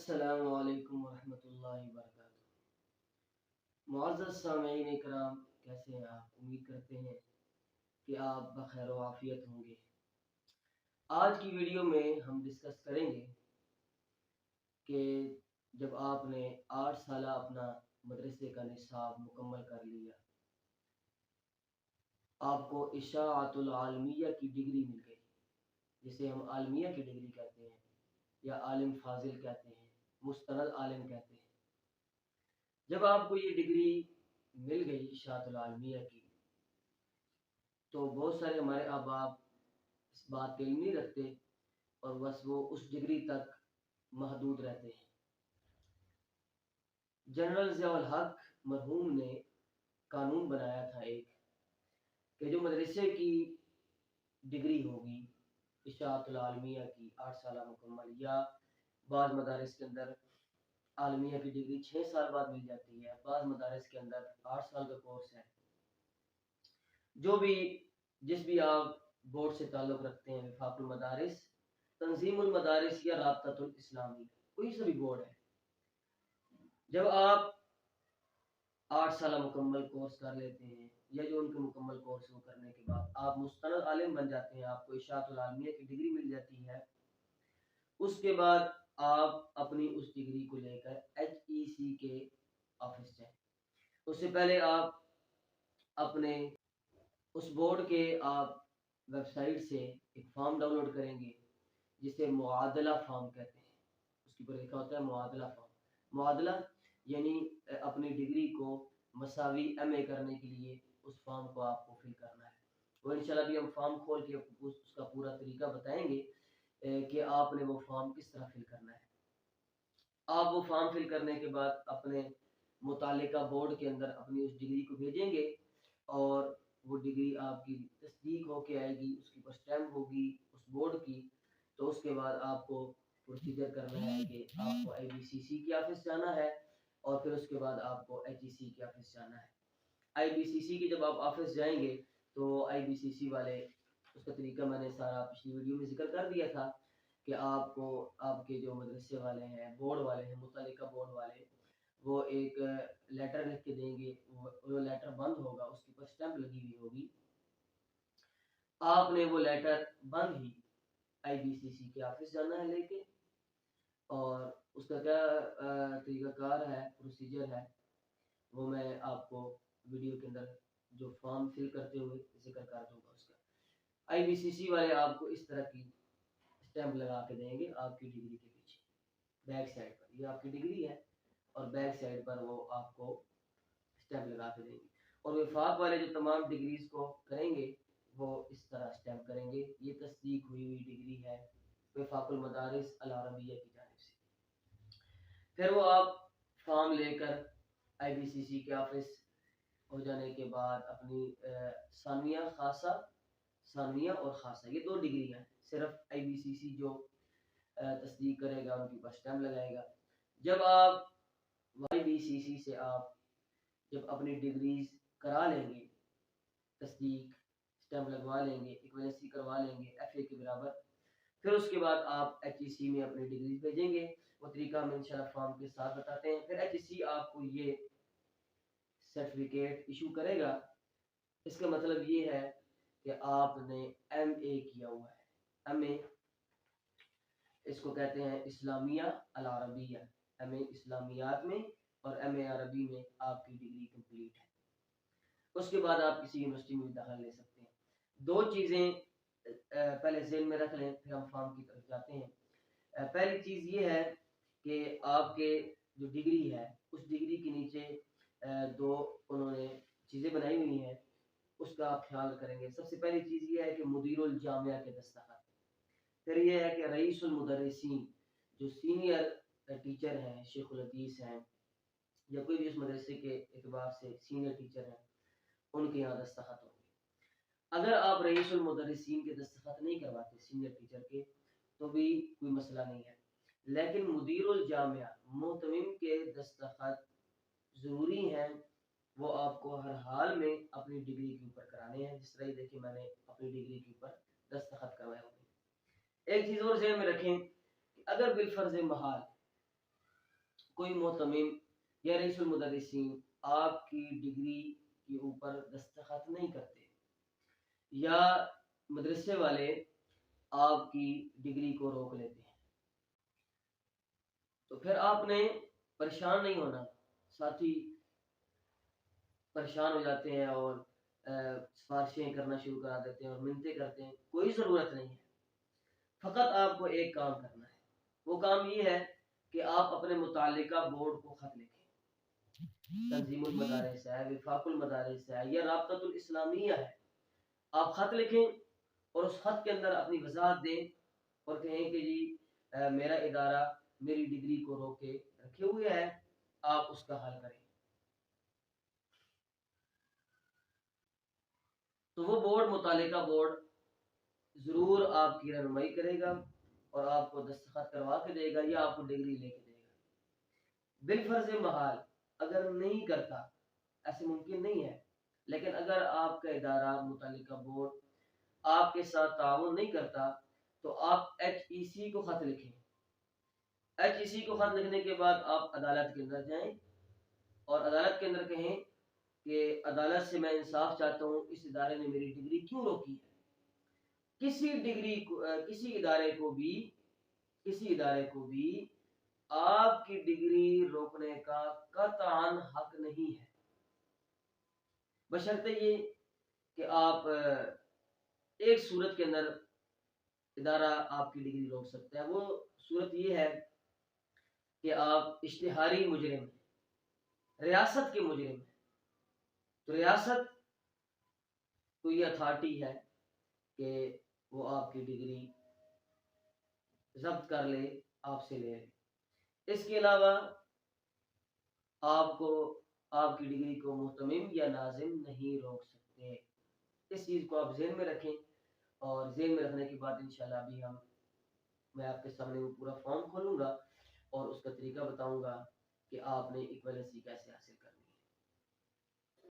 अस्सलामु अलैकुम वरहमतुल्लाहि वबरकातुहू। मुअज़्ज़ज़ सामीईन इकराम, कैसे हैं आप? उम्मीद करते हैं कि आप बखैर व आफियत होंगे। आज की वीडियो में हम डिस्कस करेंगे कि जब आपने 8 साल अपना मदरसे का निसाब मुकम्मल कर लिया, आपको इशाअतुल आलमिया की डिग्री मिल गई, जिसे हम आलमिया की डिग्री कहते हैं या आलिम फाजिल कहते हैं, मुस्तनद आलिम कहते हैं। जब आपको ये डिग्री मिल गई इशाअतुल आलमिया की, तो बहुत सारे हमारे अहबाब इस बात का इल्म नहीं रखते और बस वो उस डिग्री तक महदूद रहते हैं। जनरल ज़ियाउल हक मरहूम ने कानून बनाया था एक, कि जो मदरसे की डिग्री होगी इशाअतुल आलमिया की 8 साल मुकम्मल, या बाज़ मदारिस के अंदर आलमिया की डिग्री 6 साल बाद मिल जाती है, बाज़ मदारिस के अंदर 8 साल का कोर्स है। जो भी जिस भी आप बोर्ड से ताल्लुक़ रखते हैं, वफाकुल मदारिस, तंजीमुल मदारिस या राब्ततुल इस्लामी, कोई सा भी बोर्ड है, जब आप 8 साल मुकम्मल कोर्स कर लेते हैं या जो उनके मुकम्मल कोर्स को करने के बाद आप मुस्तनद आलिम बन जाते हैं, आपको इशाअतुल आलमिया की डिग्री मिल जाती है। उसके बाद आप अपनी उस डिग्री को लेकर HEC के ऑफिस जाएं। उससे पहले आप अपने उस बोर्ड के आप वेबसाइट से एक फॉर्म डाउनलोड करेंगे, जिसे मुआदला फॉर्म कहते हैं। उसके ऊपर लिखा होता है मुआदला फॉर्म। मुआदला यानी अपनी डिग्री को मसावी MA करने के लिए उस फॉर्म को आपको फिल करना है। वो इंशाल्लाह भी हम फॉर्म खोल के उसका पूरा तरीका बताएंगे कि आपने वो फॉर्म किस तरह फिल करना है। आप वो फॉर्म फिल करने के बाद अपने मुतालिका बोर्ड के अंदर अपनी उस डिग्री को भेजेंगे और वो डिग्री आपकी तस्दीक होके आएगी, उसके ऊपर स्टैम्प होगी उस बोर्ड की। तो उसके बाद आपको प्रोसीजर करना है कि आपको IBCC की ऑफिस जाना है और फिर उसके बाद आपको HEC की ऑफिस जाना है। IBCC की जब आप ऑफिस जाएंगे तो IBCC वाले, उसका तरीका मैंने सारा पिछली वीडियो में जिक्र कर दिया था कि आपको आपके जो मदरसे वाले हैं, बोर्ड वाले हैं, मुतालिका बोर्ड वाले, वो एक लेटर लिख के देंगे। वो लेटर बंद होगा, उसके ऊपर स्टैम्प लगी हुई होगी। आपने वो लेटर बंद ही IBCC के ऑफिस जाना है लेके, और उसका क्या तरीकाकार है, प्रोसीजर है, वो मैं आपको वीडियो के अंदर जो फॉर्म फिल करते हुए जिक्र कर दूंगा उसका। IBCC वाले आपको इस तरह की स्टैम्प लगा के देंगे आपकी डिग्री के पीछे, बैक साइड पर। ये आपकी डिग्री है और बैक साइड पर वो आपको स्टैम्प लगा के देंगे। और वफाक वाले जो तमाम डिग्रीज को करेंगे वो इस तरह स्टैम्प करेंगे, ये तस्दीक हुई हुई डिग्री है वफाकुल मदारिस अल अरबिया की जानिब से। फिर वो आप फॉर्म लेकर IBCC के ऑफिस हो जाने के बाद अपनी सानिया खासा, सानिया और खासा, ये 2 डिग्रियां हैं। सिर्फ IBCC जो तस्दीक करेगा, उनके पास स्टैम्प लगाएगा। जब आप IBCC से आप जब अपनी डिग्रीज करा लेंगे, तस्दीक स्टैम्प लगवा लेंगे, इक्वलेंसी करवा लेंगे FA के बराबर, फिर उसके बाद आप HEC में अपनी डिग्रीज भेजेंगे। वो तरीका हम इंशाल्लाह फॉर्म के साथ बताते हैं। फिर HEC आपको ये सर्टिफिकेट इशू करेगा। इसका मतलब ये है कि आपने MA किया हुआ है। MA इसको कहते हैं इस्लामिया अल अरबिया, MA इस्लामियात में और MA अरबी में आपकी डिग्री कंप्लीट है। उसके बाद आप किसी यूनिवर्सिटी में भी दाखिला ले सकते हैं। 2 चीज़ें पहले ज़हन में रख लें, फिर हम फॉर्म की तरफ जाते हैं। पहली चीज़ ये है कि आपके जो डिग्री है, उस डिग्री के नीचे 2 उन्होंने चीज़ें बनाई हुई हैं, उसका आप ख्याल करेंगे। सबसे पहली चीज़ ये है कि मुदीरुल जामिया के दस्तखत। फिर ये है कि रईसुल मुदर्रिसीन, जो सीनियर टीचर हैं, शेखुल हदीस हैं या कोई भी उस मदरसे के एतबार से सीनियर टीचर हैं, उनके यहाँ दस्तखत होंगे। अगर आप रईसुल मुदर्रिसीन के दस्तखत नहीं करवाते, सीनियर टीचर के, तो भी कोई मसला नहीं है, लेकिन मुदीरुल जामिया, मोहतमिम के दस्तखत ज़रूरी हैं। वो आपको हर हाल में अपनी डिग्री के ऊपर कराने हैं। जिस तरह देखिए मैंने अपनी डिग्री के ऊपर दस्तखत करवाए हुए हैं। एक चीज़ और ज़हन में रखें कि अगर बिलफर्ज महाल कोई मोहतमिम या रईसुल मुदर्रिसीन आपकी डिग्री के ऊपर दस्तखत नहीं करते, या मदरसे वाले आपकी डिग्री को रोक लेते हैं, तो फिर आपने परेशान नहीं होना। साथी परेशान हो जाते हैं और सिफारिशें करना शुरू करा देते हैं और मिन्नतें करते हैं। कोई ज़रूरत नहीं है। फ़कत आपको एक काम करना है। वो काम ये है कि आप अपने मुतालिका बोर्ड को ख़त लिखें। तंजीमुल मदारिस है, विफाकुल मदारिस है, या राब्ततुल इस्लामिया है। आप ख़त लिखें और उस ख़त के अंदर अपनी वजाहत दें और कहें कि जी मेरा इदारा मेरी डिग्री को रोके रखे हुए है, आप उसका हल करें। तो वो बोर्ड, मुतालिका बोर्ड, ज़रूर आपकी रहनुमाई करेगा और आपको दस्तखत करवा के देगा या आपको डिग्री लेके देगा। बिलफर्ज महाल अगर नहीं करता, ऐसे मुमकिन नहीं है, लेकिन अगर आपका इदारा, मुतालिका बोर्ड आपके साथ ताउन नहीं करता, तो आप HEC को खत लिखें। HEC को खत लिखने के बाद आप अदालत के अंदर जाएं और अदालत के अंदर कहें कि अदालत से मैं इंसाफ चाहता हूँ, इस इदारे ने मेरी डिग्री क्यों रोकी है। किसी डिग्री को किसी इदारे को भी आपकी डिग्री रोकने का कतई हक नहीं है, बशर्ते ये कि आप एक सूरत के अंदर इदारा आपकी डिग्री रोक सकता है। वो सूरत ये है कि आप इश्तिहारी मुजरिम हैं, रियासत के मुजरिम हैं, तो रियासत को ये अथॉरिटी है कि वो आपकी डिग्री जब्त कर ले, आपसे ले ले। इसके अलावा आपको आपकी डिग्री को मुहतमिम या नाजिम नहीं रोक सकते। इस चीज़ को आप जहन में रखें, और जहन में रखने के बाद इंशाल्लाह अभी मैं आपके सामने वो पूरा फॉर्म खोलूँगा और उसका तरीका बताऊँगा कि आपने इक्वलेंसी कैसे हासिल करनी है।